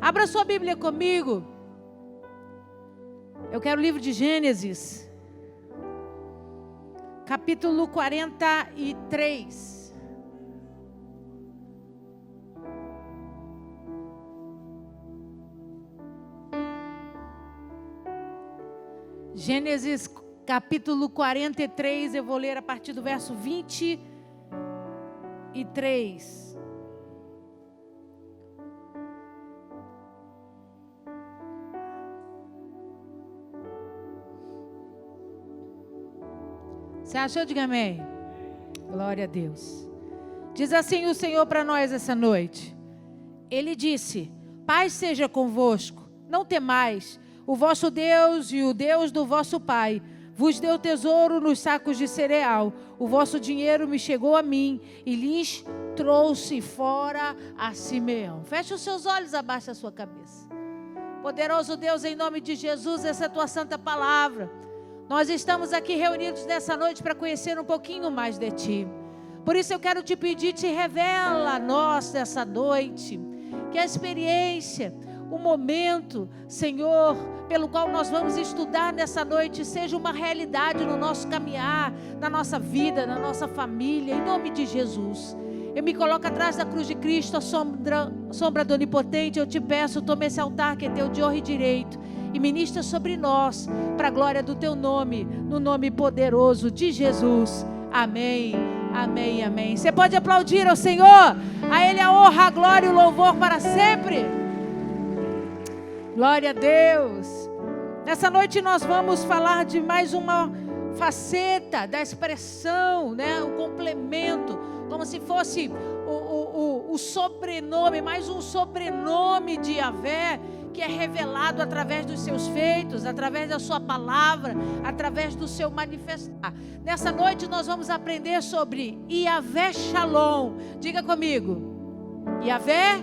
Abra sua Bíblia comigo. Eu quero o livro de Gênesis, capítulo 43. Gênesis, capítulo 43, eu vou ler a partir do verso 23. Você achou? Diga amém. Glória a Deus. Diz assim o Senhor para nós essa noite. Ele disse: paz seja convosco, não temais. O vosso Deus e o Deus do vosso pai vos deu tesouro nos sacos de cereal. O vosso dinheiro me chegou a mim e lhes trouxe fora a Simeão. Feche os seus olhos, abaixa a sua cabeça. Poderoso Deus, em nome de Jesus, essa é a tua santa palavra. Nós estamos aqui reunidos nessa noite para conhecer um pouquinho mais de Ti. Por isso eu quero te pedir, te revela a nós nessa noite, que a experiência, o momento, Senhor, pelo qual nós vamos estudar nessa noite, seja uma realidade no nosso caminhar, na nossa vida, na nossa família, em nome de Jesus. Eu me coloco atrás da cruz de Cristo, a sombra do Onipotente. Eu te peço, toma esse altar que é teu de honra e direito e ministra sobre nós, para a glória do teu nome, no nome poderoso de Jesus. Amém, amém, amém. Você pode aplaudir ao Senhor, a Ele a honra, a glória e o louvor para sempre. Glória a Deus. Nessa noite nós vamos falar de mais uma faceta da expressão, né? O complemento, como se fosse o sobrenome, mais um sobrenome de Yahvé, que é revelado através dos seus feitos, através da sua palavra, através do seu manifestar. Nessa noite nós vamos aprender sobre Yahvé Shalom. Diga comigo, Yahvé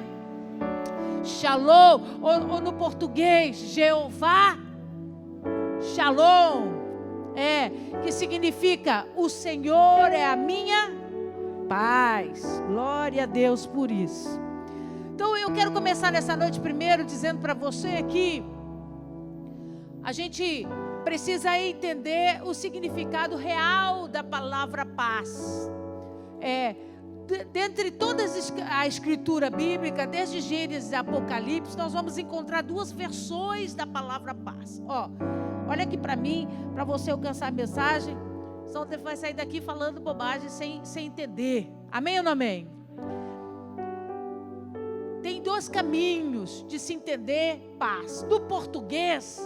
Shalom, ou no português, Jeová Shalom, que significa o Senhor é a minha paz. Glória a Deus por isso. Então eu quero começar nessa noite primeiro dizendo para você que a gente precisa entender o significado real da palavra paz. Dentre toda a escritura bíblica, desde Gênesis e Apocalipse, nós vamos encontrar duas versões da palavra paz. Olha aqui para mim, para você alcançar a mensagem, senão você vai sair daqui falando bobagem sem entender. Amém ou não amém? Tem dois caminhos de se entender paz. No português,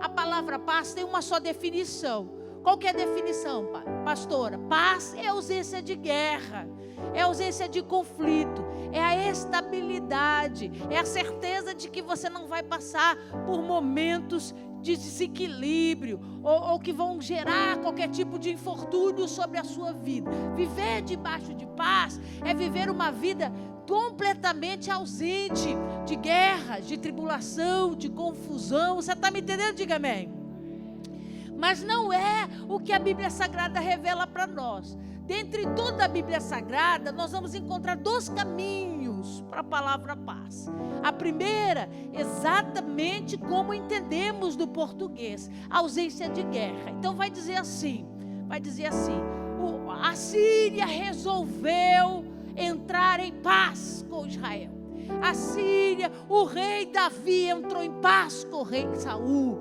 a palavra paz tem uma só definição. Qual que é a definição, pastora? Paz é ausência de guerra, é ausência de conflito, é a estabilidade, é a certeza de que você não vai passar por momentos de desequilíbrio ou que vão gerar qualquer tipo de infortúnio sobre a sua vida. Viver debaixo de paz é viver uma vida completamente ausente de guerra, de tribulação, de confusão. Você está me entendendo? Diga amém. Mas não é o que a Bíblia Sagrada revela para nós. Dentre toda a Bíblia Sagrada, nós vamos encontrar dois caminhos para a palavra paz. A primeira, exatamente como entendemos do português, ausência de guerra. Então vai dizer assim, a Síria resolveu entrar em paz com Israel. A Síria, o rei Davi entrou em paz com o rei Saul.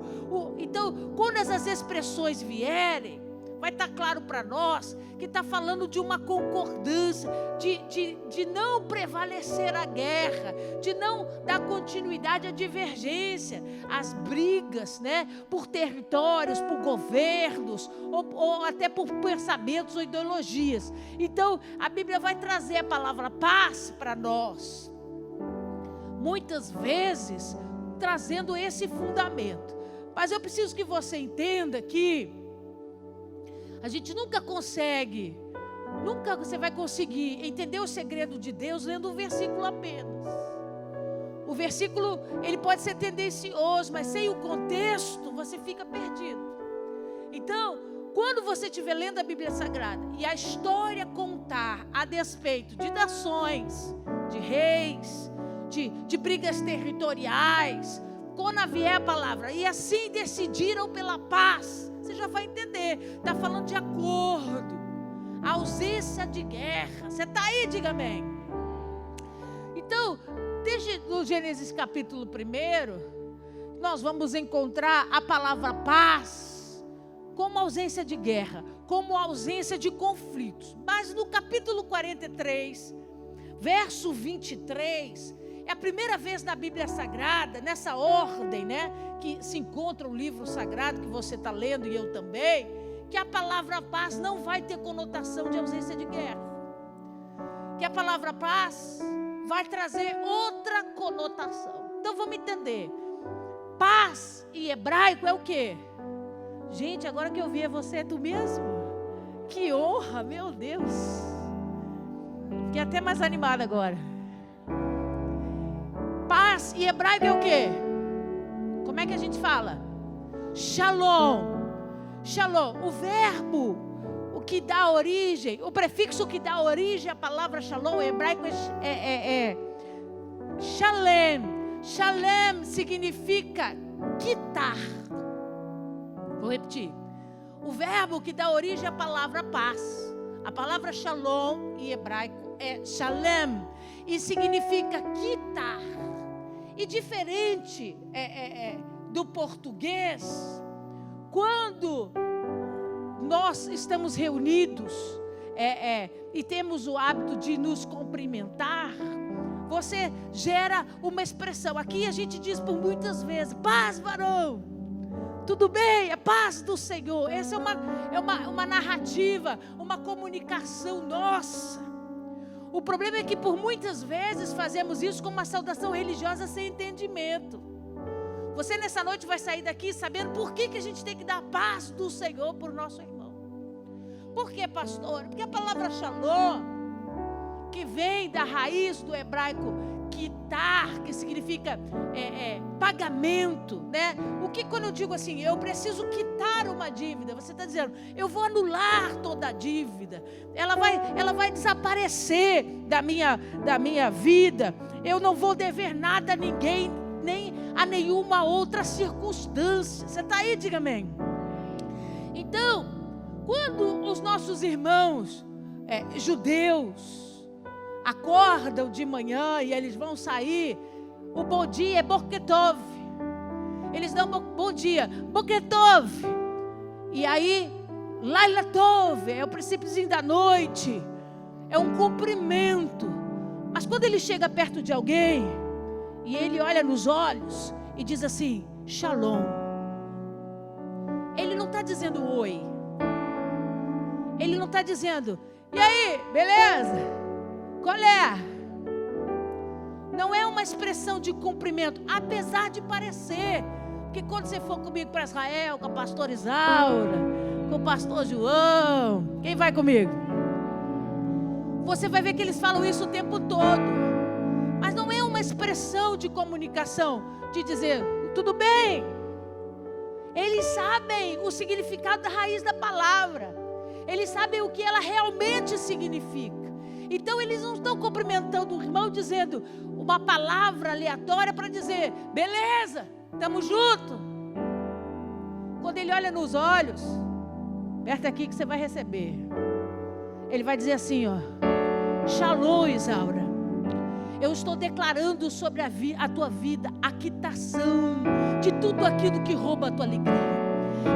Então, quando essas expressões vierem, vai estar claro para nós que está falando de uma concordância, de não prevalecer a guerra, de não dar continuidade à divergência, às brigas, né, por territórios, por governos, ou até por pensamentos ou ideologias. Então, a Bíblia vai trazer a palavra paz para nós, muitas vezes trazendo esse fundamento. Mas eu preciso que você entenda que a gente nunca você vai conseguir entender o segredo de Deus lendo um versículo apenas. O versículo, ele pode ser tendencioso, mas sem o contexto, você fica perdido. Então, quando você estiver lendo a Bíblia Sagrada e a história contar a despeito de nações, de reis, de brigas territoriais. Quando vier a palavra, e assim decidiram pela paz, você já vai entender, está falando de acordo, ausência de guerra. Você está aí, diga amém. Então, desde o Gênesis capítulo 1, nós vamos encontrar a palavra paz como ausência de guerra, como ausência de conflitos. Mas no capítulo 43, verso 23, é a primeira vez na Bíblia Sagrada, nessa ordem, né, que se encontra o livro sagrado que você está lendo e eu também, que a palavra paz não vai ter conotação de ausência de guerra. Que a palavra paz vai trazer outra conotação. Então vamos entender. Paz em hebraico é o quê? Gente, agora que eu vi, é você, é tu mesmo? Que honra, meu Deus. Fiquei até mais animada agora. Paz em hebraico é o quê? Como é que a gente fala? Shalom. Shalom. O verbo, o que dá origem, o prefixo que dá origem à palavra shalom em hebraico é shalem. Shalem significa quitar. Vou repetir. O verbo que dá origem à palavra paz. A palavra shalom em hebraico é shalem e significa quitar. E diferente do português, quando nós estamos reunidos e temos o hábito de nos cumprimentar, você gera uma expressão. Aqui a gente diz por muitas vezes: paz, varão, tudo bem? A paz do Senhor. Essa é uma narrativa, uma comunicação nossa. O problema é que por muitas vezes fazemos isso como uma saudação religiosa sem entendimento. Você nessa noite vai sair daqui sabendo por que a gente tem que dar a paz do Senhor para o nosso irmão. Por quê, pastor? Porque a palavra shalom, que vem da raiz do hebraico quitar, que significa pagamento, né? O que quando eu digo assim, eu preciso quitar uma dívida, você está dizendo, eu vou anular toda a dívida, ela vai desaparecer da minha vida, eu não vou dever nada a ninguém, nem a nenhuma outra circunstância. Você está aí, diga amém. Então, quando os nossos irmãos judeus acordam de manhã e eles vão sair, o bom dia é Boker Tov. Eles dão bom dia, Boker Tov. E aí, Laila Tov, é o princípiozinho da noite, é um cumprimento. Mas quando ele chega perto de alguém e ele olha nos olhos e diz assim, Shalom, ele não está dizendo oi, ele não está dizendo, e aí, beleza? Qual é? Não é uma expressão de cumprimento, apesar de parecer. Porque quando você for comigo para Israel, com a pastora Isaura, com o pastor João, quem vai comigo? Você vai ver que eles falam isso o tempo todo. Mas não é uma expressão de comunicação, de dizer, tudo bem. Eles sabem o significado da raiz da palavra. Eles sabem o que ela realmente significa. Então eles não estão cumprimentando o irmão dizendo uma palavra aleatória para dizer, beleza, estamos juntos. Quando ele olha nos olhos, aperta aqui que você vai receber. Ele vai dizer assim, ó, Shalom, Isaura. Eu estou declarando sobre a tua vida a quitação de tudo aquilo que rouba a tua alegria.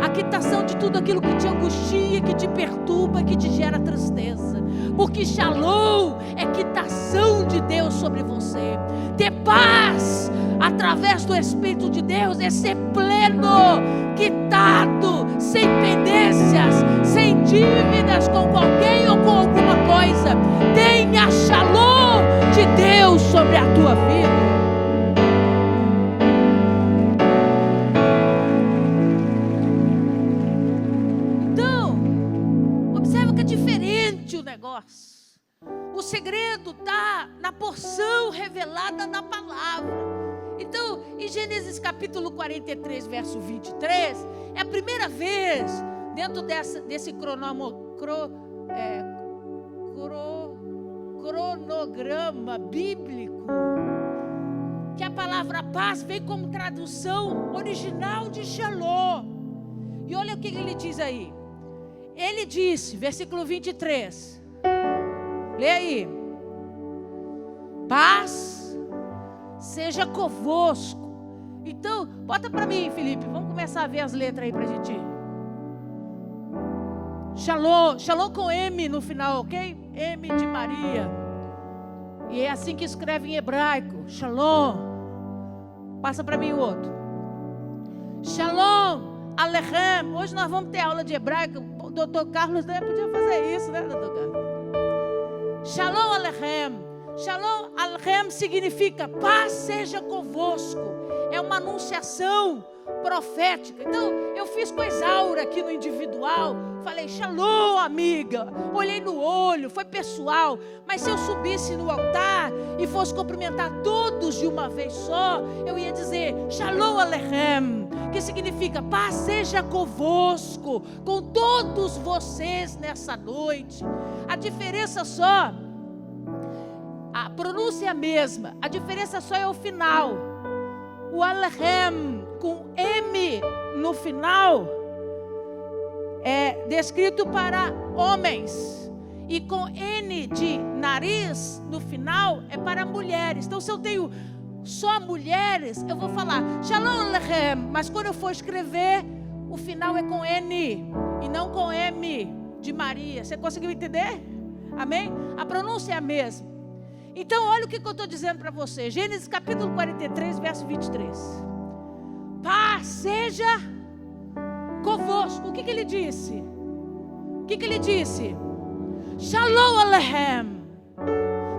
A quitação de tudo aquilo que te angustia, que te perturba, que te gera tristeza. Porque Shalom é quitação de Deus sobre você. Ter paz através do Espírito de Deus é ser pleno, quitado, sem pendências, sem dívidas com alguém ou com alguma coisa. Tenha Shalom de Deus sobre a tua vida. O segredo está na porção revelada na palavra. Então, em Gênesis capítulo 43, verso 23, é a primeira vez dentro desse cronograma bíblico que a palavra paz vem como tradução original de Shalom. E olha o que ele diz aí. Ele disse, versículo 23. Lê aí. Paz seja convosco. Então, bota para mim, Felipe. Vamos começar a ver as letras aí para a gente ir. Shalom. Shalom com M no final, ok? M de Maria. E é assim que escreve em hebraico. Shalom. Passa para mim o outro. Shalom Alechem. Hoje nós vamos ter aula de hebraico. O doutor Carlos podia fazer isso, né, doutor Carlos? Shalom Alechem. Shalom Alechem significa paz seja convosco. É uma anunciação profética. Então, eu fiz com a Isaura aqui no individual. Falei, Shalom, amiga. Olhei no olho, foi pessoal. Mas se eu subisse no altar e fosse cumprimentar todos de uma vez só, eu ia dizer, Shalom Alechem, que significa paz seja convosco, com todos vocês nessa noite. A diferença só, a pronúncia é a mesma, a diferença só é o final. O Alechem com M no final é descrito para homens, e com N de nariz no final é para mulheres. Então, se eu tenho só mulheres, eu vou falar Shalom Alechem, mas quando eu for escrever, o final é com N e não com M de Maria. Você conseguiu entender? Amém? A pronúncia é a mesma. Então, olha o que eu estou dizendo para você. Gênesis capítulo 43, verso 23. Paz seja convosco. O que ele disse? O que ele disse? Shalom Alechem.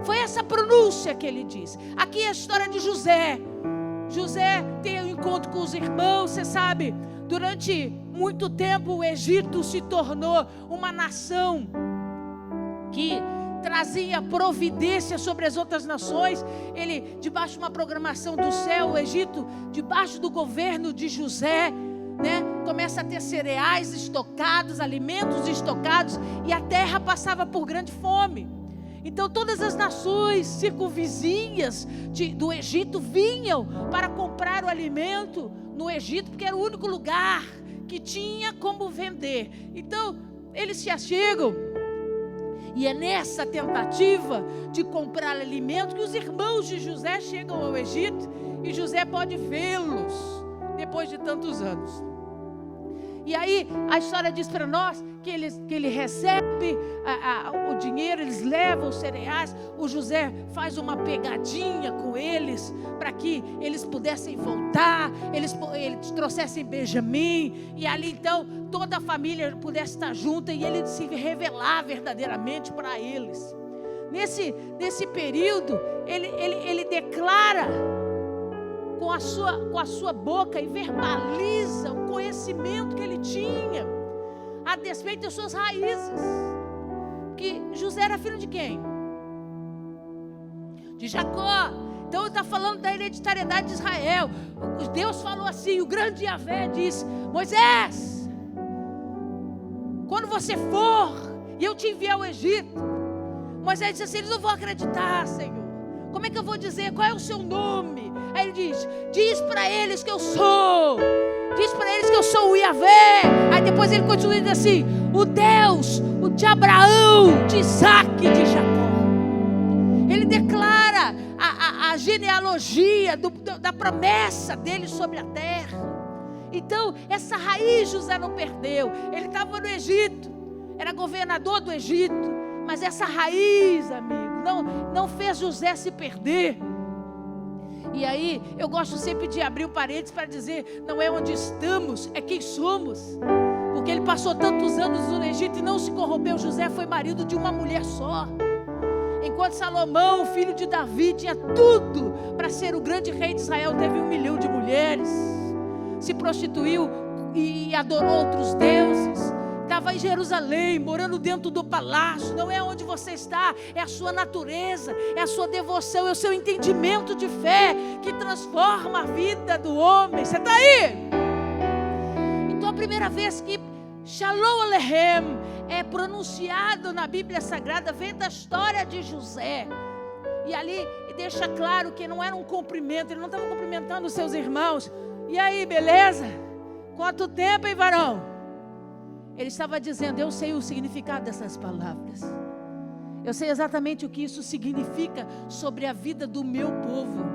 Foi essa pronúncia que ele disse. Aqui é a história de José. José tem um encontro com os irmãos. Você sabe, durante muito tempo o Egito se tornou uma nação que trazia providência sobre as outras nações. Ele, debaixo de uma programação do céu, o Egito, debaixo do governo de José, né, começa a ter cereais estocados, alimentos estocados, e a terra passava por grande fome. Então todas as nações circunvizinhas do Egito vinham para comprar o alimento no Egito, porque era o único lugar que tinha como vender. Então eles se achegam, e é nessa tentativa de comprar alimento que os irmãos de José chegam ao Egito, e José pode vê-los depois de tantos anos. E aí a história diz para nós que ele recebe o dinheiro, eles levam os cereais, o José faz uma pegadinha com eles, para que eles pudessem voltar, eles trouxessem Benjamim, e ali então toda a família pudesse estar junta, e ele se revelar verdadeiramente para eles. Nesse período, ele declara com a sua boca e verbaliza o conhecimento que ele tinha a despeito das suas raízes. Que José era filho de quem? De Jacó. Então ele está falando da hereditariedade de Israel. Deus falou assim, o grande Yahvé disse, Moisés, quando você for e eu te enviar ao Egito, Moisés disse assim, eles não vão acreditar, Senhor. Como é que eu vou dizer qual é o seu nome? Aí ele diz para eles que eu sou. Diz para eles que eu sou o Yahvé. Aí depois ele continua dizendo assim, o Deus, o de Abraão, de Isaac e de Jacó. Ele declara a genealogia da promessa dele sobre a terra. Então essa raiz José não perdeu. Ele estava no Egito, era governador do Egito, mas essa raiz, amigo, não fez José se perder. E aí eu gosto sempre de abrir o parênteses para dizer, não é onde estamos, é quem somos. Porque ele passou tantos anos no Egito e não se corrompeu. José foi marido de uma mulher só. Enquanto Salomão, filho de Davi, tinha tudo para ser o grande rei de Israel, teve 1 milhão de mulheres, se prostituiu e adorou outros deuses. Estava em Jerusalém, morando dentro do palácio. Não é onde você está, é a sua natureza, é a sua devoção, é o seu entendimento de fé que transforma a vida do homem. Você está aí? Então a primeira vez que Shalom Alechem é pronunciado na Bíblia Sagrada vem da história de José. E ali deixa claro que não era um cumprimento, ele não estava cumprimentando os seus irmãos. E aí, beleza? Quanto tempo, hein, varão? Ele estava dizendo: eu sei o significado dessas palavras. Eu sei exatamente o que isso significa sobre a vida do meu povo,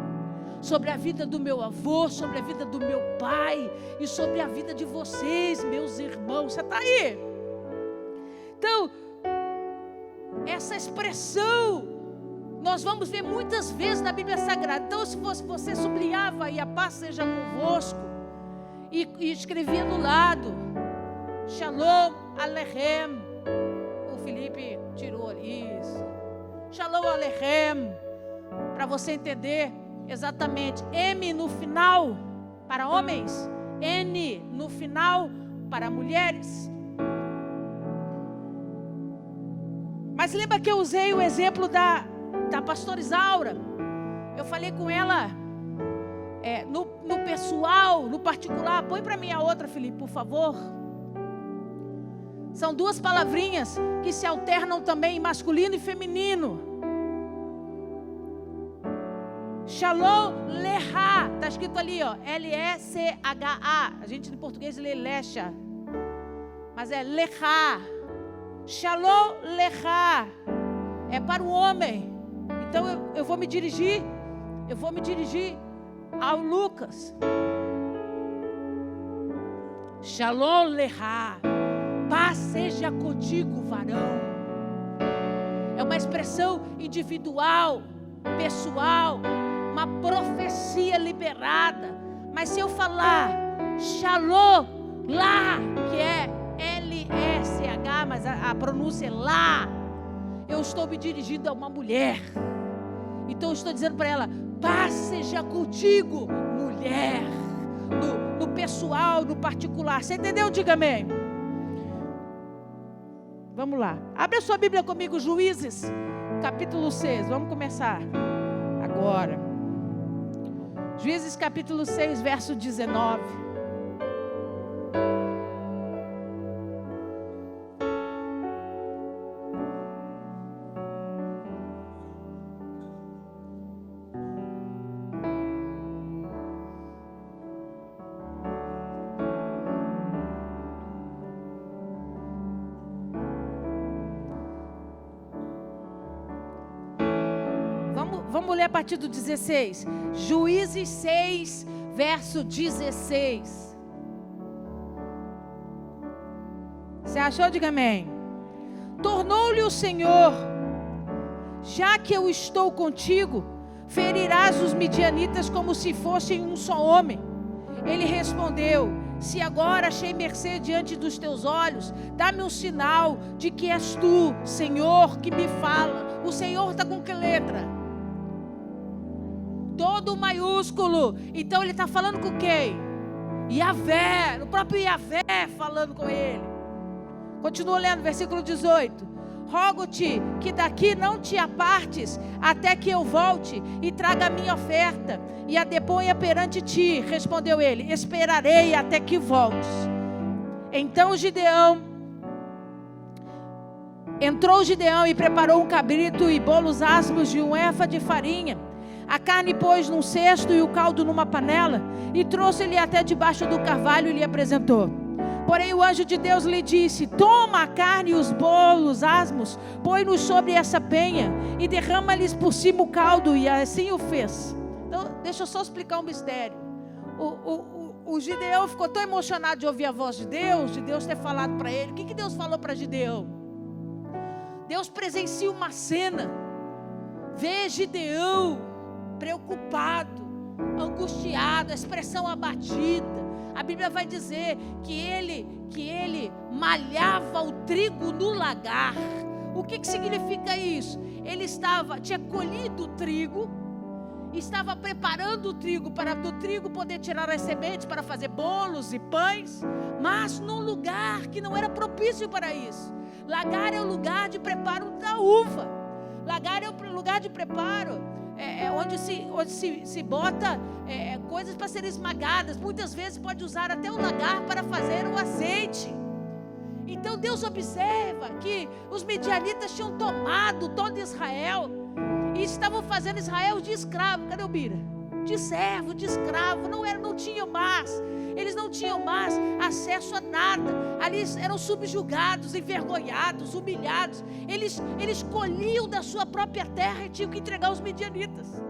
sobre a vida do meu avô, sobre a vida do meu pai e sobre a vida de vocês, meus irmãos. Você está aí? Então, essa expressão nós vamos ver muitas vezes na Bíblia Sagrada. Então, se você sublinhava aí, a paz seja convosco, e escrevia do lado, Shalom Aleichem. O Felipe tirou isso. Shalom Aleichem, para você entender exatamente. M no final para homens, N no final para mulheres. Mas lembra que eu usei o exemplo da pastora Isaura? Eu falei com ela no pessoal, no particular. Põe para mim a outra, Felipe, por favor. São duas palavrinhas que se alternam também em masculino e feminino. Shalom Lecha, está escrito ali, ó, L-E-C-H-A. A gente em português lê Lecha, mas é Lecha. Shalom Lecha é para o homem. Então eu vou me dirigir ao Lucas. Shalom Lecha, paz seja contigo, varão. É uma expressão individual, pessoal, uma profecia liberada. Mas se eu falar Shalom lá, que é L-E-C-H, mas a pronúncia é lá, eu estou me dirigindo a uma mulher. Então eu estou dizendo para ela: paz seja contigo, mulher. No pessoal, no particular. Você entendeu? Diga amém. Vamos lá. Abre a sua Bíblia comigo, Juízes, capítulo 6. Vamos começar agora. Juízes capítulo 6, verso 19. Vamos ler a partir do 16. Juízes 6, verso 16. Você achou? Diga amém. Tornou-lhe o Senhor: já que eu estou contigo, ferirás os midianitas como se fossem um só homem. Ele respondeu: se agora achei mercê diante dos teus olhos, dá-me um sinal de que és tu, Senhor, que me fala. O Senhor está com que letra? Todo maiúsculo. Então ele está falando com quem? Yahvé, o próprio Yahvé falando com ele. Continua lendo, versículo 18. Rogo-te que daqui não te apartes, até que eu volte e traga a minha oferta e a deponha perante ti. Respondeu ele: esperarei até que voltes. Então entrou Gideão e preparou um cabrito e bolos asmos de um efa de farinha. A carne pôs num cesto e o caldo numa panela, e trouxe-lhe até debaixo do carvalho e lhe apresentou. Porém o anjo de Deus lhe disse: toma a carne e os bolos asmos, põe-nos sobre essa penha e derrama-lhes por cima o caldo. E assim o fez. Então deixa eu só explicar um mistério. O Gideão ficou tão emocionado de ouvir a voz de Deus ter falado para ele. O que Deus falou para Gideão? Deus presencia uma cena, vê Gideão preocupado, angustiado, a expressão abatida. A Bíblia vai dizer que ele malhava o trigo no lagar. O que significa isso? Ele tinha colhido o trigo, estava preparando o trigo para do trigo poder tirar as sementes para fazer bolos e pães, mas num lugar que não era propício para isso. Lagar é o lugar de preparo da uva. Lagar é o lugar de preparo onde se bota coisas para serem esmagadas. Muitas vezes pode usar até o lagar para fazer o azeite. Então Deus observa que os midianitas tinham tomado todo Israel. e estavam fazendo Israel de escravo. Cadê o Bira? De servo, de escravo. Não tinham mais. Eles não tinham mais acesso a nada. Ali eram subjugados, envergonhados, humilhados. Eles colhiam da sua própria terra e tinham que entregar aos midianitas.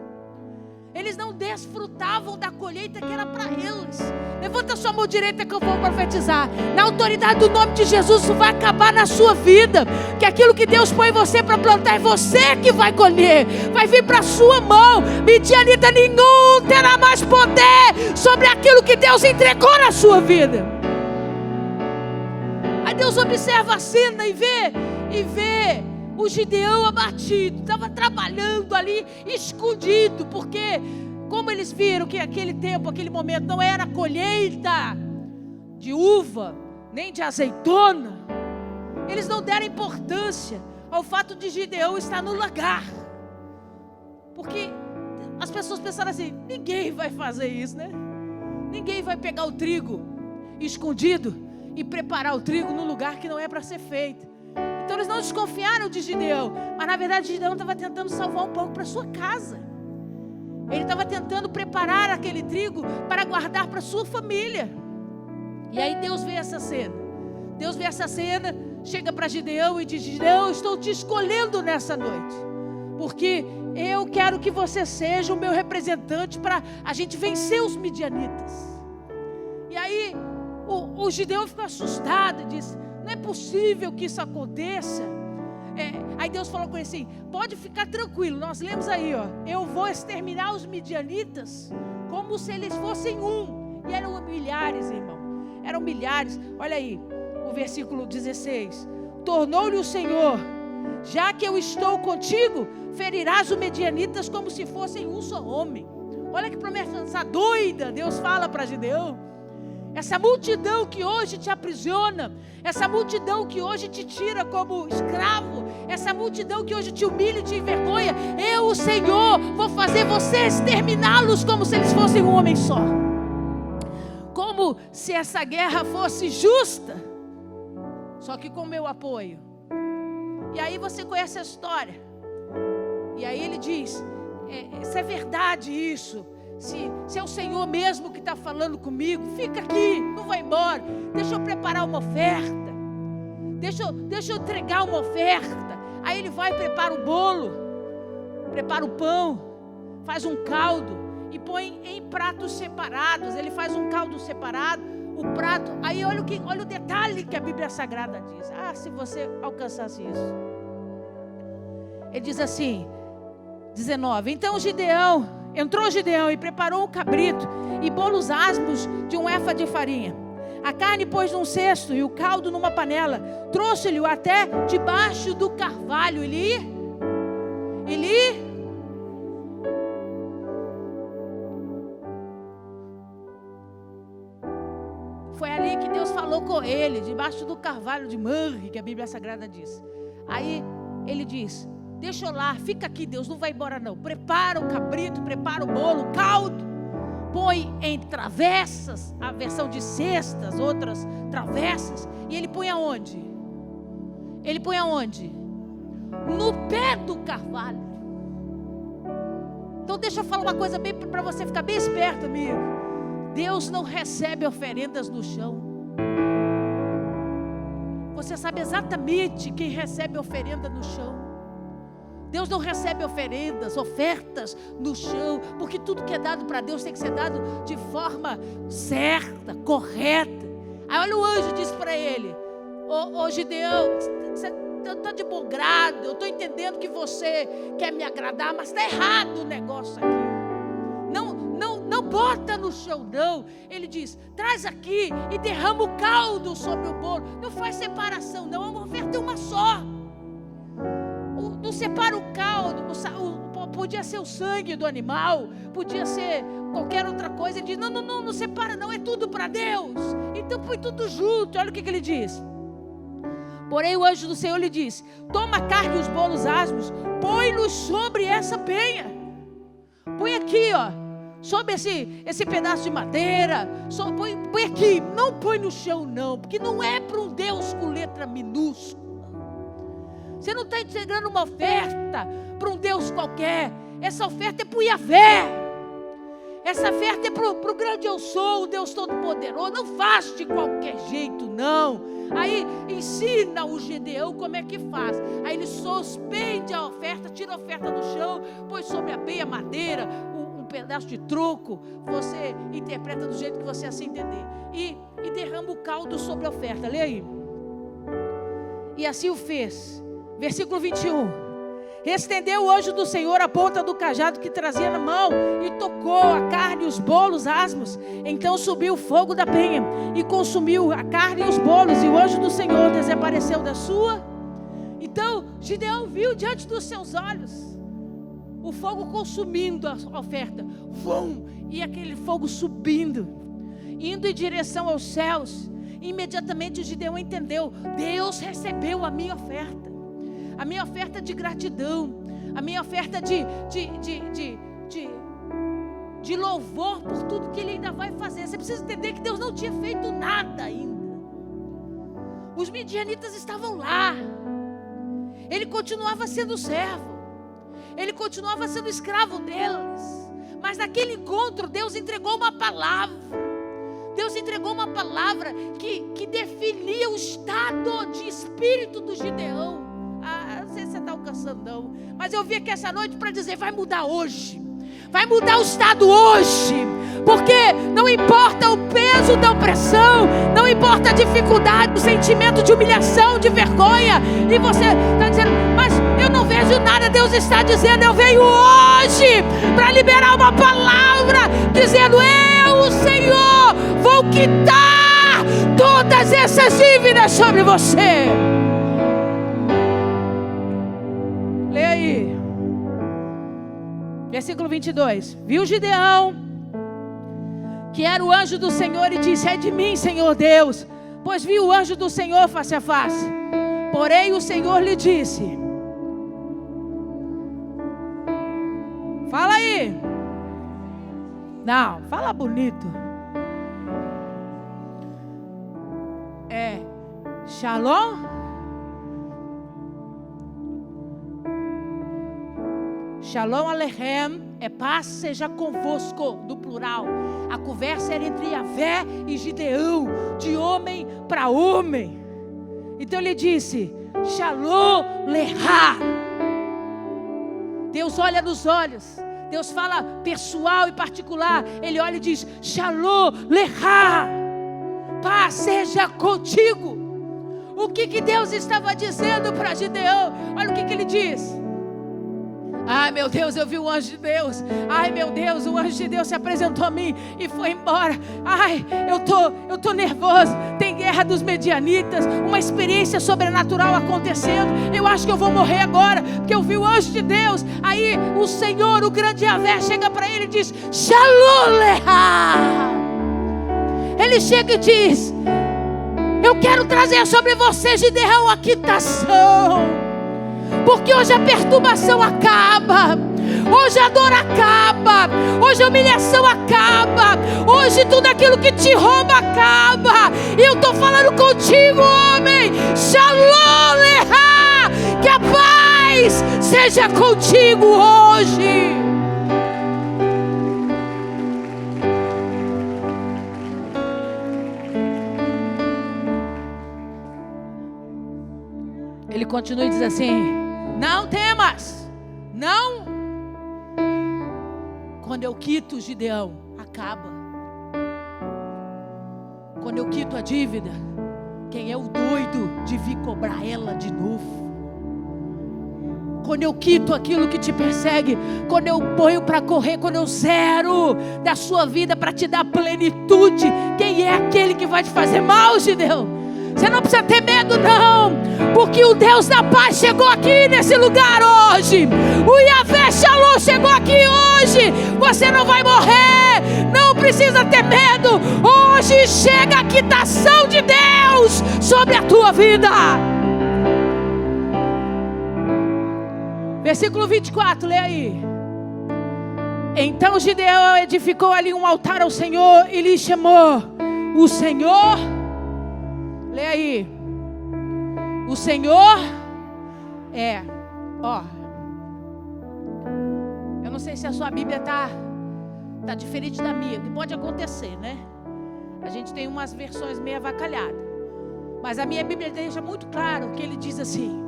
Eles não desfrutavam da colheita que era para eles. Levanta a sua mão direita que eu vou profetizar. Na autoridade do nome de Jesus, isso vai acabar na sua vida. Que aquilo que Deus põe em você para plantar, é você que vai colher. Vai vir para a sua mão. Midianita nenhum terá mais poder sobre aquilo que Deus entregou na sua vida. Aí Deus observa a cena e vê o Gideão abatido, estava trabalhando ali, escondido, porque como eles viram que aquele tempo, aquele momento não era colheita de uva, nem de azeitona, eles não deram importância ao fato de Gideão estar no lagar, porque as pessoas pensaram assim, ninguém vai fazer isso, né? Ninguém vai pegar o trigo escondido e preparar o trigo num lugar que não é para ser feito. Então eles não desconfiaram de Gideão, mas na verdade Gideão estava tentando salvar um pouco para sua casa. Ele estava tentando preparar aquele trigo para guardar para sua família. E aí Deus vê essa cena. Deus vê essa cena, chega para Gideão e diz: Gideão, estou te escolhendo nessa noite, porque eu quero que você seja o meu representante para a gente vencer os midianitas. E aí o Gideão ficou assustado e disse: não é possível que isso aconteça. Aí Deus falou com ele assim: pode ficar tranquilo, nós lemos aí, ó, eu vou exterminar os midianitas como se eles fossem um. E eram milhares, irmão, eram milhares. Olha aí, o versículo 16: tornou-lhe o Senhor: já que eu estou contigo, ferirás os midianitas como se fossem um só homem. Olha que promessa doida Deus fala para Gideão. Essa multidão que hoje te aprisiona, essa multidão que hoje te tira como escravo, essa multidão que hoje te humilha e te envergonha, eu, o Senhor, vou fazer você exterminá-los como se eles fossem um homem só. Como se essa guerra fosse justa, só que com meu apoio. E aí você conhece a história. E aí ele diz: se é verdade isso, se é o Senhor mesmo que está falando comigo, fica aqui, não vai embora, deixa eu preparar uma oferta, deixa eu entregar uma oferta. Aí ele vai e prepara o bolo, prepara o pão, faz um caldo e põe em pratos separados. Ele faz um caldo separado, o prato. Aí olha o detalhe que a Bíblia Sagrada diz. Se você alcançasse isso, ele diz assim, 19: então entrou Gideão e preparou um cabrito e bolos asmos de um efa de farinha. A carne pôs num cesto e o caldo numa panela. Trouxe-lhe até debaixo do carvalho. Foi ali que Deus falou com ele, debaixo do carvalho de Manre, que a Bíblia Sagrada diz. Aí ele diz: deixa eu lá, fica aqui, Deus, não vai embora não. Prepara o cabrito, prepara o bolo, o caldo. Põe em travessas, a versão de cestas, outras travessas. E ele põe aonde? Ele põe aonde? No pé do carvalho. Então deixa eu falar uma coisa bem para você ficar bem esperto, amigo. Deus não recebe oferendas no chão. Você sabe exatamente quem recebe oferenda no chão. Deus não recebe ofertas no chão, porque tudo que é dado para Deus tem que ser dado de forma certa, correta. Aí olha, o anjo disse para ele: ô Gideão, você está de bom grado, eu estou entendendo que você quer me agradar, mas está errado o negócio aqui. Não bota no chão não. Ele diz: traz aqui e derrama o caldo sobre o bolo. Não faz separação não, uma oferta é uma só. Não separa o caldo, podia ser o sangue do animal, podia ser qualquer outra coisa. Ele diz: não separa não, é tudo para Deus. Então põe tudo junto. Olha o que ele diz: porém o anjo do Senhor lhe disse: toma a carne e os bolos asmos, põe-los sobre essa penha. Põe aqui, ó, sobre esse pedaço de madeira, põe aqui, não põe no chão não, porque não é para um Deus com letra minúscula. Você não está entregando uma oferta para um Deus qualquer. Essa oferta é para o Yahvé. Essa oferta é para o grande eu sou, o Deus Todo-Poderoso. Não faz de qualquer jeito, não. Aí ensina o Gideão como é que faz. Aí ele suspende a oferta, tira a oferta do chão, põe sobre a beia madeira, um pedaço de troco. Você interpreta do jeito que você assim entender. E derrama o caldo sobre a oferta. Lê aí. E assim o fez. Versículo 21. Estendeu o anjo do Senhor a ponta do cajado que trazia na mão e tocou a carne e os bolos asmos. Então subiu o fogo da penha e consumiu a carne e os bolos, e o anjo do Senhor desapareceu da sua. Então Gideão viu diante dos seus olhos o fogo consumindo a oferta, vum, e aquele fogo subindo, indo em direção aos céus. Imediatamente o Gideão entendeu: Deus recebeu a minha oferta. A minha oferta de gratidão, a minha oferta de louvor por tudo que Ele ainda vai fazer. Você precisa entender que Deus não tinha feito nada ainda. Os midianitas estavam lá. Ele continuava sendo servo. Ele continuava sendo escravo deles. Mas naquele encontro Deus entregou uma palavra. Deus entregou uma palavra que definia o estado de espírito do Gideão. Não sei se você está alcançando não, mas eu vim aqui essa noite para dizer: vai mudar hoje, vai mudar o estado hoje, porque não importa o peso da opressão, não importa a dificuldade, o sentimento de humilhação, de vergonha, e você está dizendo: mas eu não vejo nada. Deus está dizendo: eu venho hoje para liberar uma palavra, dizendo: eu, o Senhor, vou quitar todas essas dívidas sobre você. Lê aí. Versículo 22. Viu Gideão, que era o anjo do Senhor, e disse: é de mim, Senhor Deus, pois vi o anjo do Senhor face a face. Porém o Senhor lhe disse: fala aí. Não, fala bonito. Shalom. Shalom Aleichem, paz seja convosco, no plural. A conversa era entre Yahvé e Gideão, de homem para homem. Então ele disse: Shalom Lecha. Deus olha nos olhos, Deus fala pessoal e particular. Ele olha e diz: Shalom Lecha, paz seja contigo. O que Deus estava dizendo para Gideão? Olha o que ele diz. Ai meu Deus, eu vi o anjo de Deus. Ai meu Deus, o anjo de Deus se apresentou a mim e foi embora. Ai, eu tô nervoso. Tem guerra dos medianitas, uma experiência sobrenatural acontecendo. Eu acho que eu vou morrer agora, porque eu vi o anjo de Deus. Aí o Senhor, o grande Yahvé, chega para ele e diz: Shalom Lecha. Ele chega e diz: eu quero trazer sobre você, Gideão, a quitação. Porque hoje a perturbação acaba, hoje a dor acaba, hoje a humilhação acaba, hoje tudo aquilo que te rouba acaba. E eu estou falando contigo, homem. Shalom Lecha, que a paz seja contigo hoje. Ele continua e diz assim: não temas, não. Quando eu quito, Gideão, acaba. Quando eu quito a dívida, quem é o doido de vir cobrar ela de novo? Quando eu quito aquilo que te persegue, quando eu ponho para correr, quando eu zero da sua vida para te dar plenitude, quem é aquele que vai te fazer mal, Gideão? Você não precisa ter medo não, porque o Deus da paz chegou aqui nesse lugar hoje. O Yahvé Shalom chegou aqui hoje. Você não vai morrer, não precisa ter medo. Hoje chega a quitação de Deus sobre a tua vida. Versículo 24, lê aí. Então Gideão edificou ali um altar ao Senhor e lhe chamou o Senhor. Lê aí. O Senhor Eu não sei se a sua Bíblia tá diferente da minha, que pode acontecer, né? A gente tem umas versões meio avacalhadas, mas a minha Bíblia deixa muito claro que ele diz assim: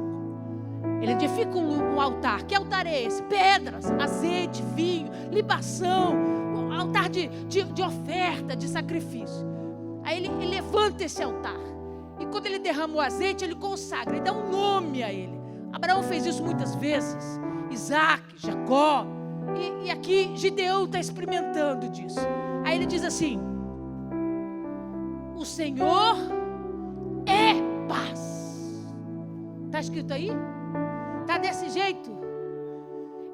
ele edifica um altar. Que altar é esse? Pedras, azeite, vinho, libação, um altar de oferta, de sacrifício. Aí ele levanta esse altar, e quando ele derrama o azeite, ele consagra, ele dá um nome a ele. Abraão fez isso muitas vezes, Isaac, Jacó, e aqui Gideão está experimentando disso. Aí ele diz assim: o Senhor é paz. Está escrito aí? Está desse jeito?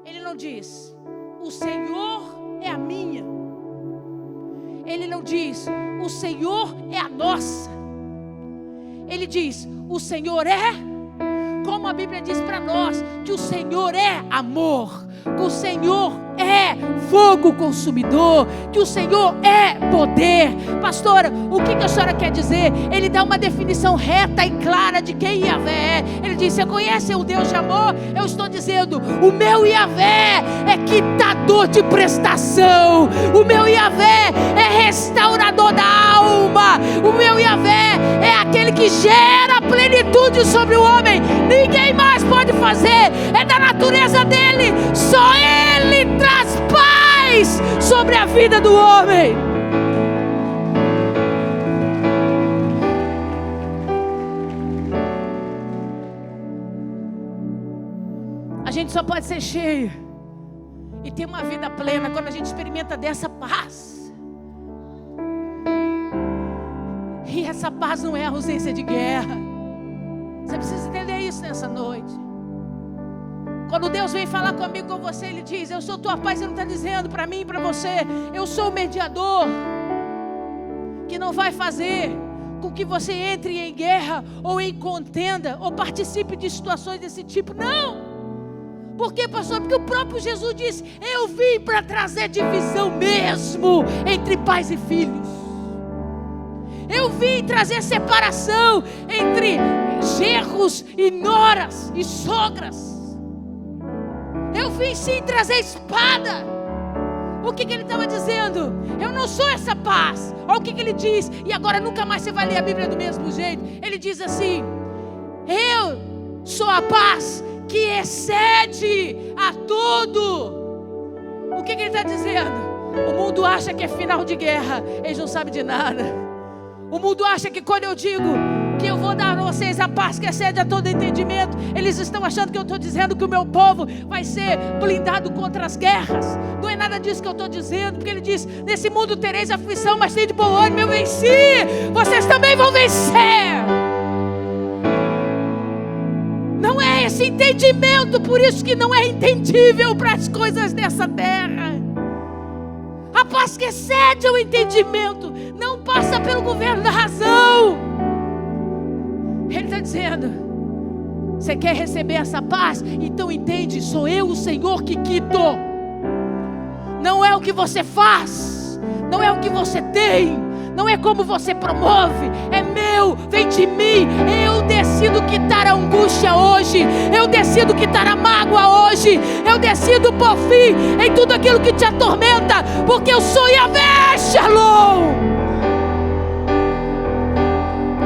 Ele não diz: o Senhor é a minha. Ele não diz: o Senhor é a nossa. Ele diz: o Senhor é, como a Bíblia diz para nós, que o Senhor é amor, que o Senhor é fogo consumidor, que o Senhor é poder. Pastora, o que a senhora quer dizer? Ele dá uma definição reta e clara de quem Yahvé é. Ele diz: você conhece o Deus de amor? Eu estou dizendo: o meu Yahvé é quitador de prestação, o meu Yahvé é restaurador da alma, o meu Yahvé é aquele que gera plenitude sobre o homem. Ninguém mais pode fazer, é da natureza dele. Só ele traz paz sobre a vida do homem. A gente só pode ser cheio e ter uma vida plena quando a gente experimenta dessa paz. E essa paz não é ausência de guerra. Você precisa entender isso nessa noite. Quando Deus vem falar comigo, com você, Ele diz: eu sou tua paz. Ele não está dizendo para mim e para você: eu sou o mediador, que não vai fazer com que você entre em guerra, ou em contenda, ou participe de situações desse tipo. Não! Por quê, pastor? Porque o próprio Jesus disse: eu vim para trazer divisão mesmo entre pais e filhos. Eu vim trazer separação entre genros e noras e sogras. Eu vim sim trazer espada. O que ele estava dizendo? Eu não sou essa paz. Olha o que ele diz. E agora nunca mais você vai ler a Bíblia do mesmo jeito. Ele diz assim: eu sou a paz que excede a tudo. O que ele está dizendo? O mundo acha que é final de guerra. Eles não sabem de nada. O mundo acha que quando eu digo que eu vou dar a vocês a paz que excede a todo entendimento, eles estão achando que eu estou dizendo que o meu povo vai ser blindado contra as guerras. Não é nada disso que eu estou dizendo, porque ele diz: nesse mundo tereis aflição, mas tem de bom ânimo, eu venci. Vocês também vão vencer. Não é esse entendimento, por isso que não é entendível para as coisas dessa terra. A paz que excede o entendimento não passa pelo governo da razão. Ele está dizendo: você quer receber essa paz? Então entende, sou eu o Senhor que quito. Não é o que você faz, não é o que você tem, não é como você promove, é meu, vem de mim. Eu decido quitar a angústia hoje, eu decido quitar a mágoa hoje, eu decido pôr fim em tudo aquilo que te atormenta, porque eu sou Yahvé Shalom.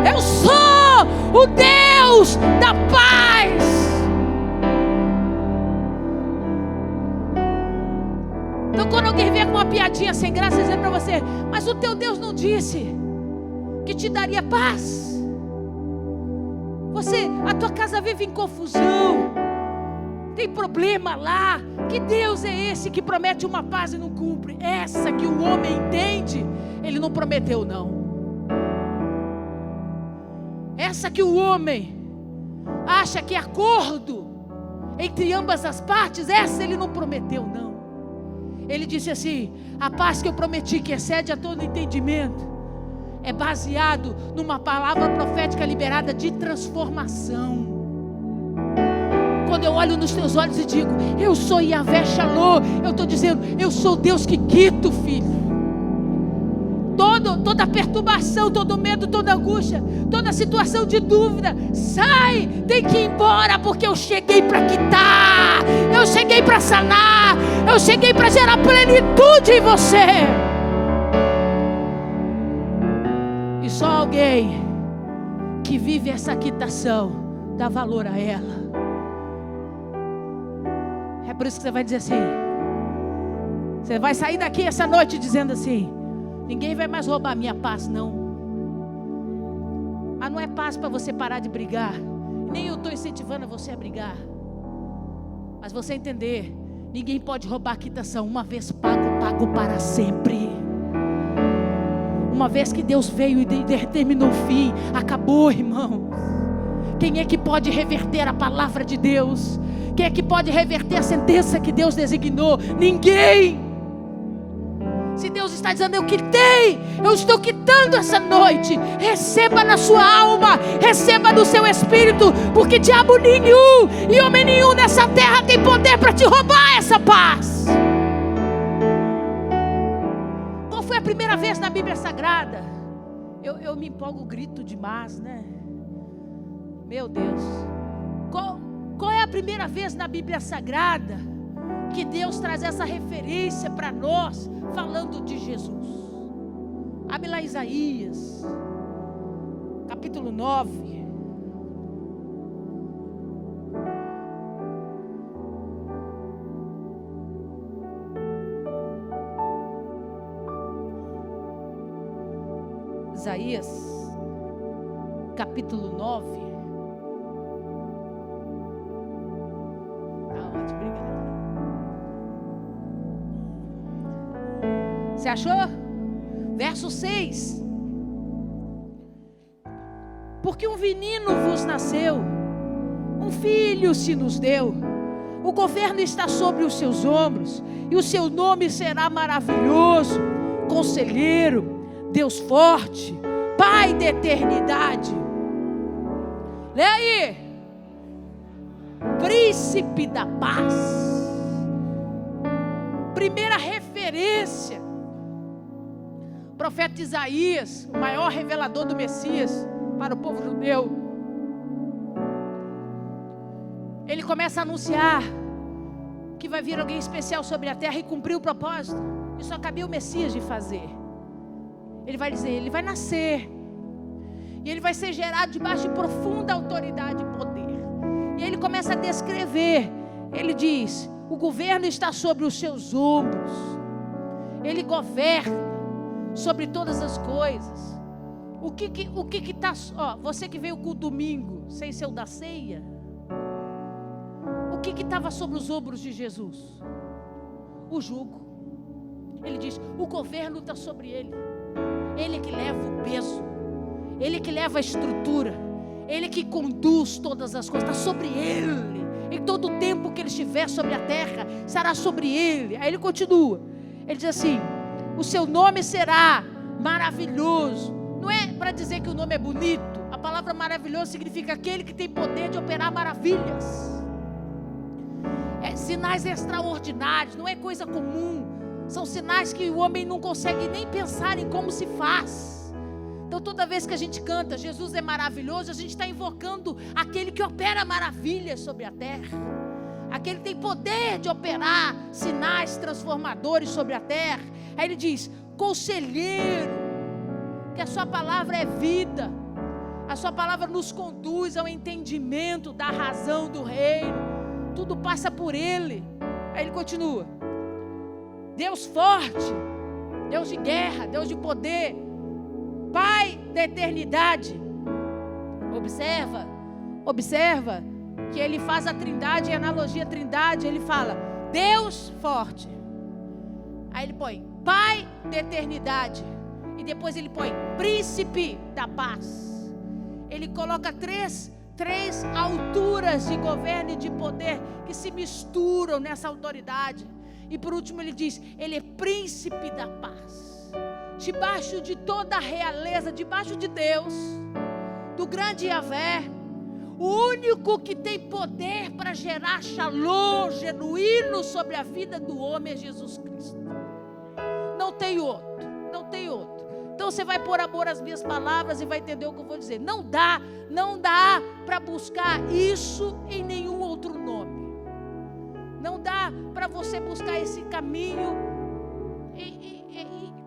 Eu sou o Deus da paz. Então quando alguém vier com uma piadinha sem graça dizendo para você: mas o teu Deus não disse que te daria paz? A tua casa vive em confusão, tem problema lá. Que Deus é esse que promete uma paz e não cumpre? Essa que o homem entende, ele não prometeu não. Essa que o homem acha que é acordo entre ambas as partes, essa ele não prometeu não. Ele disse assim: a paz que eu prometi, que excede a todo entendimento, é baseado numa palavra profética liberada de transformação. Quando eu olho nos teus olhos e digo: eu sou Yahvé Shalom, eu estou dizendo: eu sou Deus que quito, filho. Todo toda perturbação, todo medo, toda angústia, toda situação de dúvida, sai, tem que ir embora, porque eu cheguei para quitar, eu cheguei para sanar, eu cheguei para gerar plenitude em você. E só alguém que vive essa quitação dá valor a ela. É por isso que você vai dizer assim, você vai sair daqui essa noite dizendo assim: ninguém vai mais roubar minha paz, não. Mas não é paz para você parar de brigar, nem eu estou incentivando você a brigar, mas você entender, ninguém pode roubar a quitação. Uma vez pago, pago para sempre. Uma vez que Deus veio e determinou o fim, acabou, irmão. Quem é que pode reverter a palavra de Deus? Quem é que pode reverter a sentença que Deus designou? Ninguém. Se Deus está dizendo: eu quitei, eu estou quitando essa noite, receba na sua alma, receba no seu espírito, porque diabo nenhum e homem nenhum nessa terra tem poder para te roubar essa paz. Qual foi a primeira vez na Bíblia Sagrada? Eu me empolgo, grito demais, né? Meu Deus. Qual é a primeira vez na Bíblia Sagrada que Deus traz essa referência para nós, falando de Jesus? Abre lá Isaías, capítulo 9. Isaías, capítulo 9. Você achou? Verso 6. Porque um menino vos nasceu, um filho se nos deu, o governo está sobre os seus ombros, e o seu nome será maravilhoso, Conselheiro, Deus forte, Pai da eternidade. Lê aí. Príncipe da paz. Primeira referência. Profeta Isaías, o maior revelador do Messias para o povo judeu. Ele começa a anunciar que vai vir alguém especial sobre a terra e cumprir o propósito. E só cabia o Messias de fazer. Ele vai dizer, ele vai nascer. E ele vai ser gerado debaixo de profunda autoridade e poder. E ele começa a descrever. Ele diz, o governo está sobre os seus ombros. Ele governa sobre todas as coisas. O que está, você que veio com o domingo, sem ser o da ceia, o que estava sobre os ombros de Jesus? O jugo. Ele diz, o governo está sobre ele. Ele que leva o peso, ele que leva a estrutura, ele que conduz todas as coisas, está sobre ele. Em todo o tempo que ele estiver sobre a terra, estará sobre ele. Aí ele continua, ele diz assim, o seu nome será maravilhoso. Não é para dizer que o nome é bonito. A palavra maravilhoso significa aquele que tem poder de operar maravilhas. Sinais extraordinários, não é coisa comum. São sinais que o homem não consegue nem pensar em como se faz. Então toda vez que a gente canta Jesus é maravilhoso, a gente está invocando aquele que opera maravilhas sobre a terra, aquele que tem poder de operar sinais transformadores sobre a terra. Aí ele diz, conselheiro, que a sua palavra é vida, a sua palavra nos conduz ao entendimento da razão do reino, tudo passa por ele. Aí ele continua, Deus forte, Deus de guerra, Deus de poder, Pai da eternidade. Observa que ele faz a trindade, a analogia à trindade, ele fala, Deus forte. Aí ele põe, Pai da eternidade. E depois ele põe, Príncipe da paz. Ele coloca três alturas de governo e de poder que se misturam nessa autoridade. E por último ele diz, ele é príncipe da paz. Debaixo de toda a realeza, debaixo de Deus, do grande Yahvé, o único que tem poder para gerar shalom genuíno sobre a vida do homem é Jesus Cristo. Não tem outro, não tem outro. Então você vai pôr amor às minhas palavras e vai entender o que eu vou dizer. Não dá para buscar isso em nenhum outro nome. Não dá para você buscar esse caminho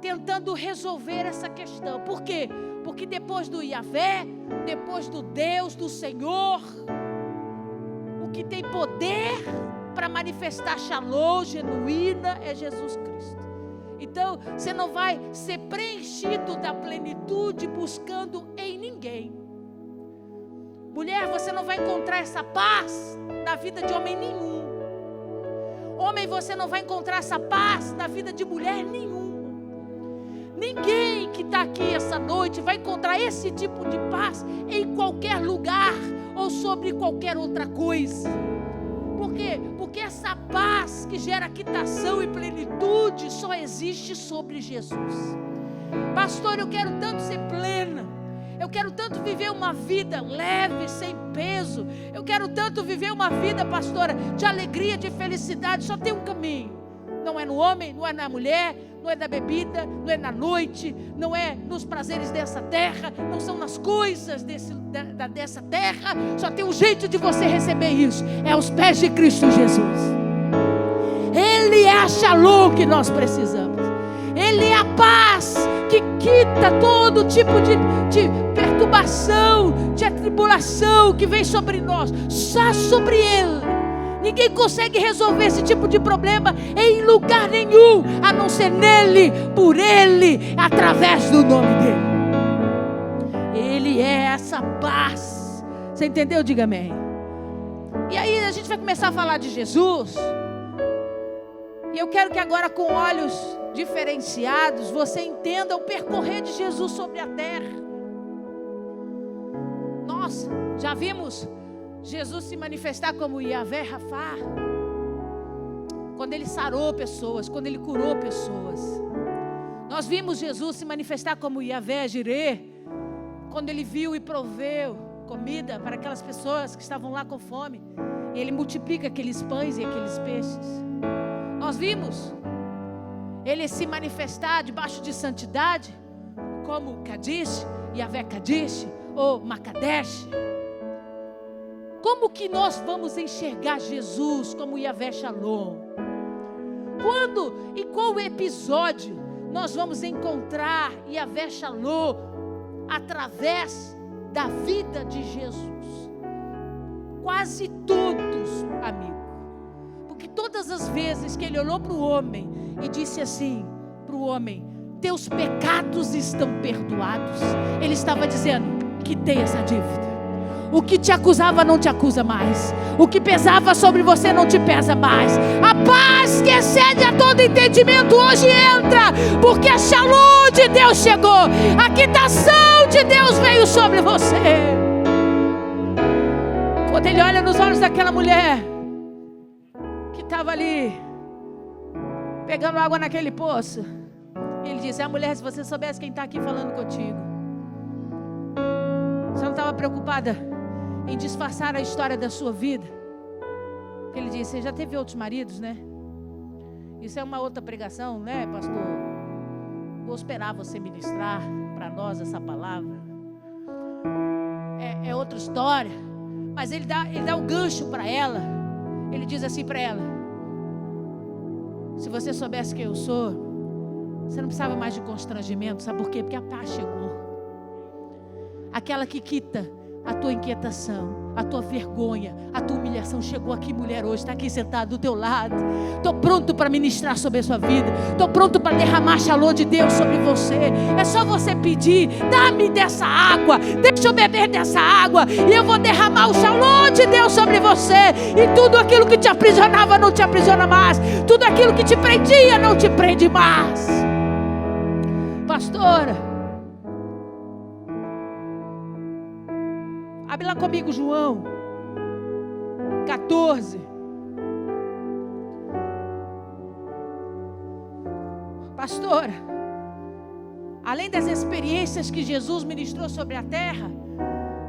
tentando resolver essa questão. Por quê? Porque depois do Yahvé, depois do Deus, do Senhor, o que tem poder para manifestar shalom genuína é Jesus Cristo. Então, você não vai ser preenchido da plenitude buscando em ninguém. Mulher, você não vai encontrar essa paz na vida de homem nenhum. Homem, você não vai encontrar essa paz na vida de mulher nenhuma. Ninguém que está aqui essa noite vai encontrar esse tipo de paz em qualquer lugar ou sobre qualquer outra coisa. Por quê? Porque essa paz que gera quitação e plenitude só existe sobre Jesus. Pastor, eu quero tanto ser plena. Eu quero tanto viver uma vida leve, sem peso. Eu quero tanto viver uma vida, pastora, de alegria, de felicidade. Só tem um caminho. Não é no homem, não é na mulher, não é na bebida, não é na noite, não é nos prazeres dessa terra, não são nas coisas dessa terra. Só tem um jeito de você receber isso, é aos pés de Cristo Jesus. Ele é a shalom que nós precisamos. Ele é a paz que quita todo tipo de perturbação, de atribulação que vem sobre nós. Só sobre Ele. Ninguém consegue resolver esse tipo de problema em lugar nenhum, a não ser nele, por Ele, através do nome dEle. Ele é essa paz. Você entendeu? Diga amém. E aí a gente vai começar a falar de Jesus. E eu quero que agora, com olhos diferenciados, você entenda o percorrer de Jesus sobre a terra. Nossa, já vimos Jesus se manifestar como Yahvé Rafá, quando Ele sarou pessoas, quando Ele curou pessoas. Nós vimos Jesus se manifestar como Yahvé Jireh, quando Ele viu e proveu comida para aquelas pessoas que estavam lá com fome, e Ele multiplica aqueles pães e aqueles peixes. Nós vimos Ele se manifestar debaixo de santidade, como Kadish, Yahvé Kadish, ou Makadesh. Como que nós vamos enxergar Jesus como Yahvé Shalom? Quando e qual episódio nós vamos encontrar Yahvé Shalom através da vida de Jesus? Quase todos, amigo. Porque todas as vezes que Ele olhou para o homem e disse assim para o homem: teus pecados estão perdoados, Ele estava dizendo: quitei essa dívida. O que te acusava não te acusa mais. O que pesava sobre você não te pesa mais. A paz que excede a todo entendimento hoje entra, porque a shalom de Deus chegou. A quitação de Deus veio sobre você. Quando Ele olha nos olhos daquela mulher que estava ali pegando água naquele poço, Ele diz: mulher, se você soubesse quem está aqui falando contigo, você não estava preocupada em disfarçar a história da sua vida? Porque Ele disse: você já teve outros maridos, né? Isso é uma outra pregação, né, pastor? Vou esperar você ministrar para nós essa palavra. É outra história. Mas ele dá o gancho para ela. Ele diz assim para ela: se você soubesse quem eu sou, você não precisava mais de constrangimento. Sabe por quê? Porque a paz chegou. Aquela que quita a tua inquietação, a tua vergonha, a tua humilhação chegou aqui, mulher, hoje está aqui sentado do teu lado. Estou pronto para ministrar sobre a sua vida. Estou pronto para derramar shalom de Deus sobre você. É só você pedir: dá-me dessa água, deixa eu beber dessa água, e eu vou derramar o shalom de Deus sobre você. E tudo aquilo que te aprisionava não te aprisiona mais. Tudo aquilo que te prendia não te prende mais. Pastora, abre lá comigo João 14. Pastora, além das experiências que Jesus ministrou sobre a terra,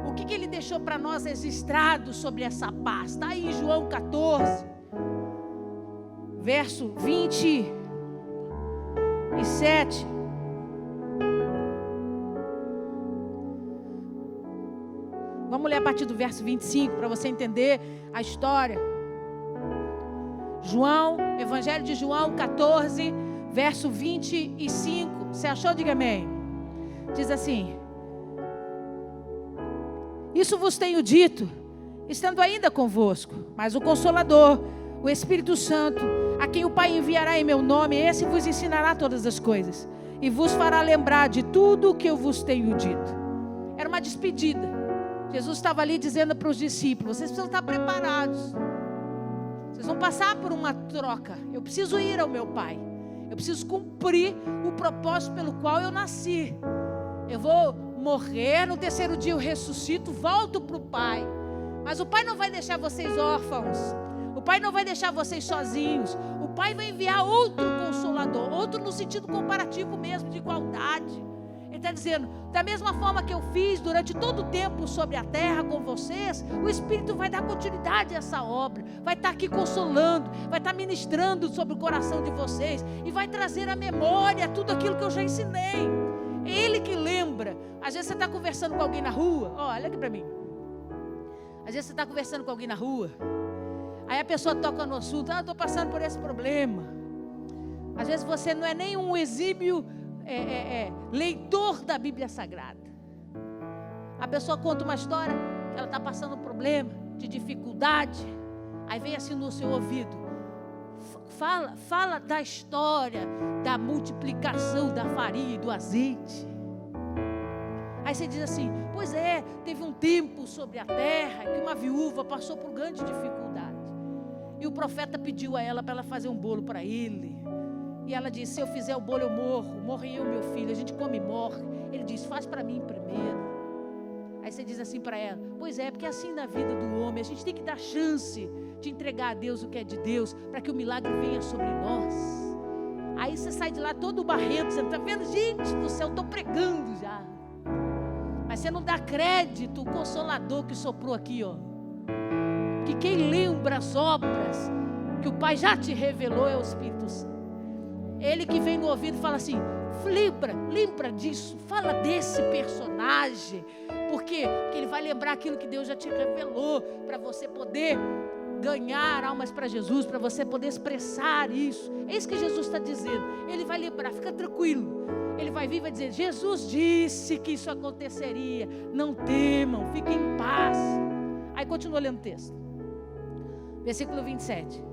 o que Ele deixou para nós registrado sobre essa paz? Está aí em João 14, verso 27. Vamos ler a partir do verso 25 para você entender a história. Evangelho de João 14, verso 25. Você achou? Diga amém. Diz assim: isso vos tenho dito, estando ainda convosco, mas o Consolador, o Espírito Santo, a quem o Pai enviará em meu nome, esse vos ensinará todas as coisas e vos fará lembrar de tudo o que eu vos tenho dito. Era uma despedida. Jesus estava ali dizendo para os discípulos: vocês precisam estar preparados. Vocês vão passar por uma troca. Eu preciso ir ao meu Pai. Eu preciso cumprir o propósito pelo qual eu nasci. Eu vou morrer, no terceiro dia eu ressuscito, volto para o Pai. Mas o Pai não vai deixar vocês órfãos. O Pai não vai deixar vocês sozinhos. O Pai vai enviar outro Consolador. Outro no sentido comparativo mesmo, de igualdade. Ele está dizendo: da mesma forma que eu fiz durante todo o tempo sobre a terra com vocês, o Espírito vai dar continuidade a essa obra, vai estar aqui consolando, vai estar ministrando sobre o coração de vocês e vai trazer à memória tudo aquilo que eu já ensinei. É Ele que lembra. Às vezes você está conversando com alguém na rua, olha aqui para mim. Às vezes você está conversando com alguém na rua, aí a pessoa toca no assunto: estou passando por esse problema. Às vezes você não é nem um exímio leitor da Bíblia Sagrada. A pessoa conta uma história que ela está passando um problema de dificuldade, aí vem assim no seu ouvido: fala da história da multiplicação da farinha e do azeite. Aí você diz assim: pois é, teve um tempo sobre a terra que uma viúva passou por grande dificuldade, e o profeta pediu a ela para ela fazer um bolo para ele. E ela disse: se eu fizer o bolo eu morro eu e meu filho, a gente come e morre. Ele disse: faz para mim primeiro. Aí você diz assim para ela: pois é, porque assim na vida do homem a gente tem que dar chance de entregar a Deus o que é de Deus, para que o milagre venha sobre nós. Aí você sai de lá todo barrento, você está vendo? Gente do céu, estou pregando já. Mas você não dá crédito, o Consolador que soprou aqui, ó, que quem lembra as obras que o Pai já te revelou é o Espírito Santo. Ele que vem no ouvido e fala assim: lembra disso, fala desse personagem. Por quê? Porque ele vai lembrar aquilo que Deus já te revelou, para você poder ganhar almas para Jesus, para você poder expressar isso. É isso que Jesus está dizendo. Ele vai lembrar, fica tranquilo. Ele vai vir e vai dizer: Jesus disse que isso aconteceria, não temam, fiquem em paz. Aí continua lendo o texto, versículo 27.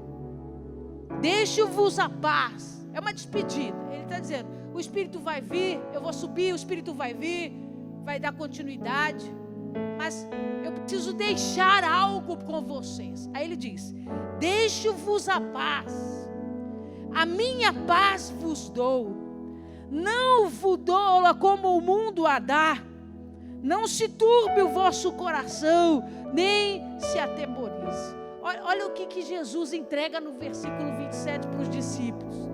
Deixo-vos a paz. É uma despedida. Ele está dizendo: o Espírito vai vir, eu vou subir, o Espírito vai vir, vai dar continuidade, mas eu preciso deixar algo com vocês. Aí ele diz: deixo-vos a paz, a minha paz vos dou, não vos dou como o mundo a dá. Não se turbe o vosso coração, nem se atemorize. Olha o que Jesus entrega no versículo 27 para os discípulos.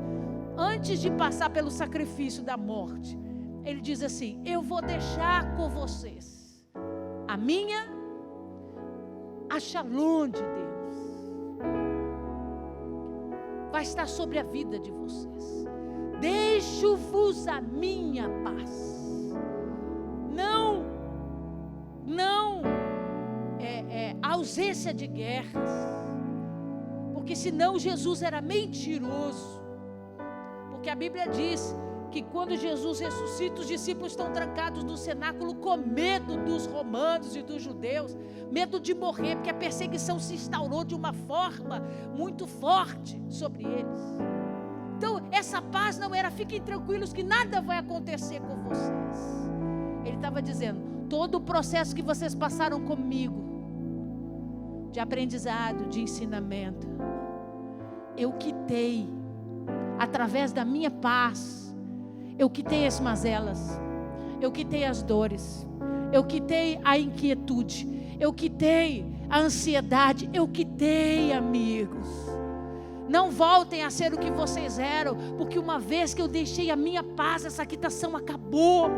Antes de passar pelo sacrifício da morte, ele diz assim: eu vou deixar com vocês a shalom de Deus vai estar sobre a vida de vocês. Deixo-vos a minha paz. Não ausência de guerras, porque senão Jesus era mentiroso. Porque a Bíblia diz que quando Jesus ressuscita, os discípulos estão trancados no cenáculo com medo dos romanos e dos judeus, medo de morrer, porque a perseguição se instaurou de uma forma muito forte sobre eles. Então essa paz não era: fiquem tranquilos que nada vai acontecer com vocês. Ele estava dizendo: todo o processo que vocês passaram comigo, de aprendizado, de ensinamento, eu quitei. Através da minha paz, eu quitei as mazelas, eu quitei as dores, eu quitei a inquietude, eu quitei a ansiedade, eu quitei, amigos. Não voltem a ser o que vocês eram, porque uma vez que eu deixei a minha paz, essa quitação acabou.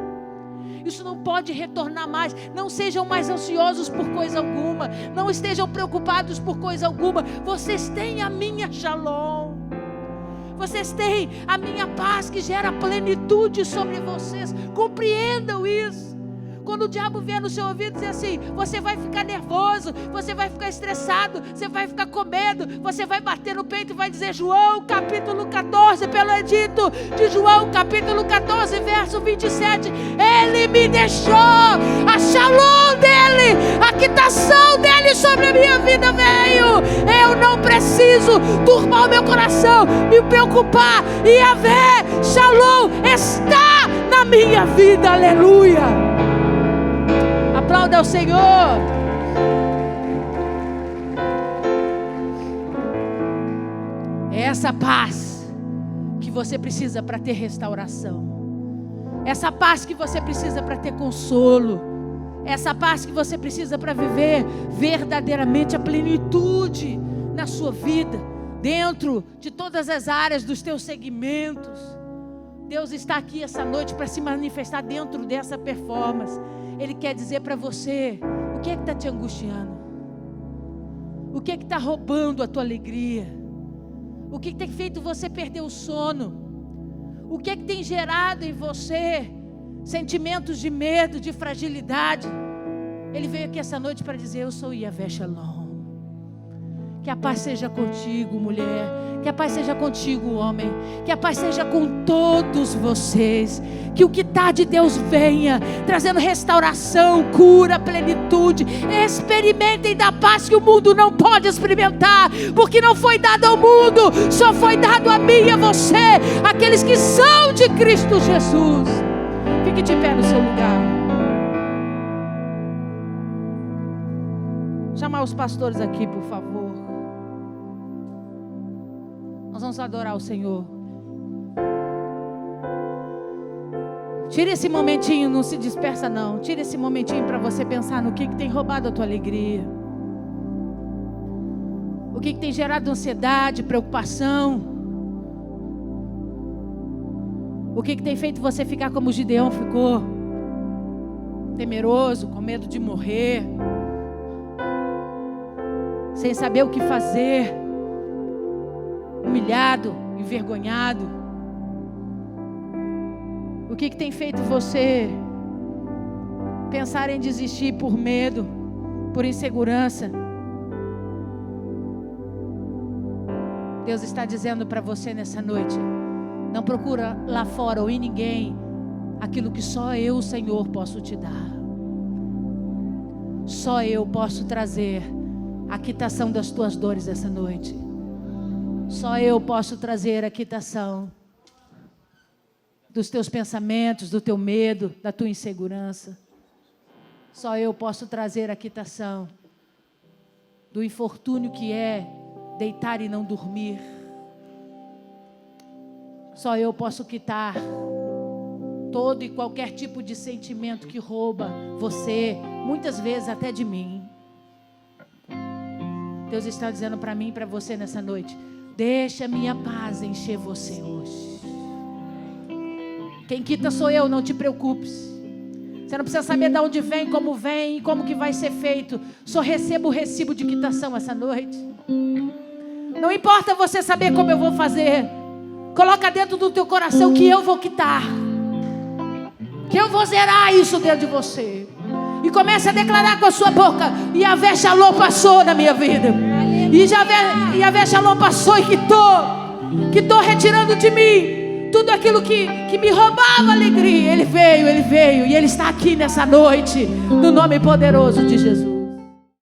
Isso não pode retornar mais. Não sejam mais ansiosos por coisa alguma, não estejam preocupados por coisa alguma. Vocês têm a minha shalom. Vocês têm a minha paz que gera plenitude sobre vocês. Compreendam isso. Quando o diabo vier no seu ouvido dizer assim, você vai ficar nervoso, você vai ficar estressado, você vai ficar com medo, você vai bater no peito e vai dizer, João capítulo 14, pelo edito de João capítulo 14, verso 27, Ele me deixou, a shalom dele, a quitação dele sobre a minha vida veio. Eu não preciso turbar o meu coração, me preocupar, e Yahvé, shalom, está na minha vida, aleluia. Aplauda ao Senhor. É essa paz que você precisa para ter restauração. Essa paz que você precisa para ter consolo. Essa paz que você precisa para viver verdadeiramente a plenitude na sua vida, dentro de todas as áreas dos teus segmentos. Deus está aqui essa noite para se manifestar dentro dessa performance. Ele quer dizer para você, o que é que está te angustiando? O que é que está roubando a tua alegria? O que tem feito você perder o sono? O que é que tem gerado em você sentimentos de medo, de fragilidade? Ele veio aqui essa noite para dizer, eu sou Yahvé Shalom. Que a paz seja contigo, mulher. Que a paz seja contigo, homem. Que a paz seja com todos vocês. Que o que está de Deus venha, trazendo restauração, cura, plenitude. Experimentem da paz que o mundo não pode experimentar, porque não foi dado ao mundo, só foi dado a mim e a você, aqueles que são de Cristo Jesus. Fique de pé no seu lugar. Chamar os pastores aqui, por favor. Nós vamos adorar o Senhor. Tira esse momentinho, não se dispersa não. Tira esse momentinho para você pensar no que tem roubado a tua alegria. O que tem gerado ansiedade, preocupação. O que tem feito você ficar como Gideão ficou. Temeroso, com medo de morrer. Sem saber o que fazer. Humilhado, envergonhado. O que tem feito você pensar em desistir por medo, por insegurança? Deus está dizendo para você nessa noite, não procura lá fora ou em ninguém aquilo que só eu, Senhor, posso te dar. Só eu posso trazer a quitação das tuas dores essa noite. Só eu posso trazer a quitação dos teus pensamentos, do teu medo, da tua insegurança. Só eu posso trazer a quitação do infortúnio que é deitar e não dormir. Só eu posso quitar todo e qualquer tipo de sentimento que rouba você, muitas vezes até de mim. Deus está dizendo para mim e para você nessa noite, deixa minha paz encher você hoje. Quem quita sou eu, não te preocupes. Você não precisa saber de onde vem, e como que vai ser feito. Só receba o recibo de quitação essa noite. Não importa você saber como eu vou fazer. Coloca dentro do teu coração que eu vou quitar. Que eu vou zerar isso dentro de você. E comece a declarar com a sua boca, Yahvé Shalom passou na minha vida. E Yahvé Shalom passou e quitou retirando de mim tudo aquilo que me roubava alegria. Ele veio e Ele está aqui nessa noite, no nome poderoso de Jesus.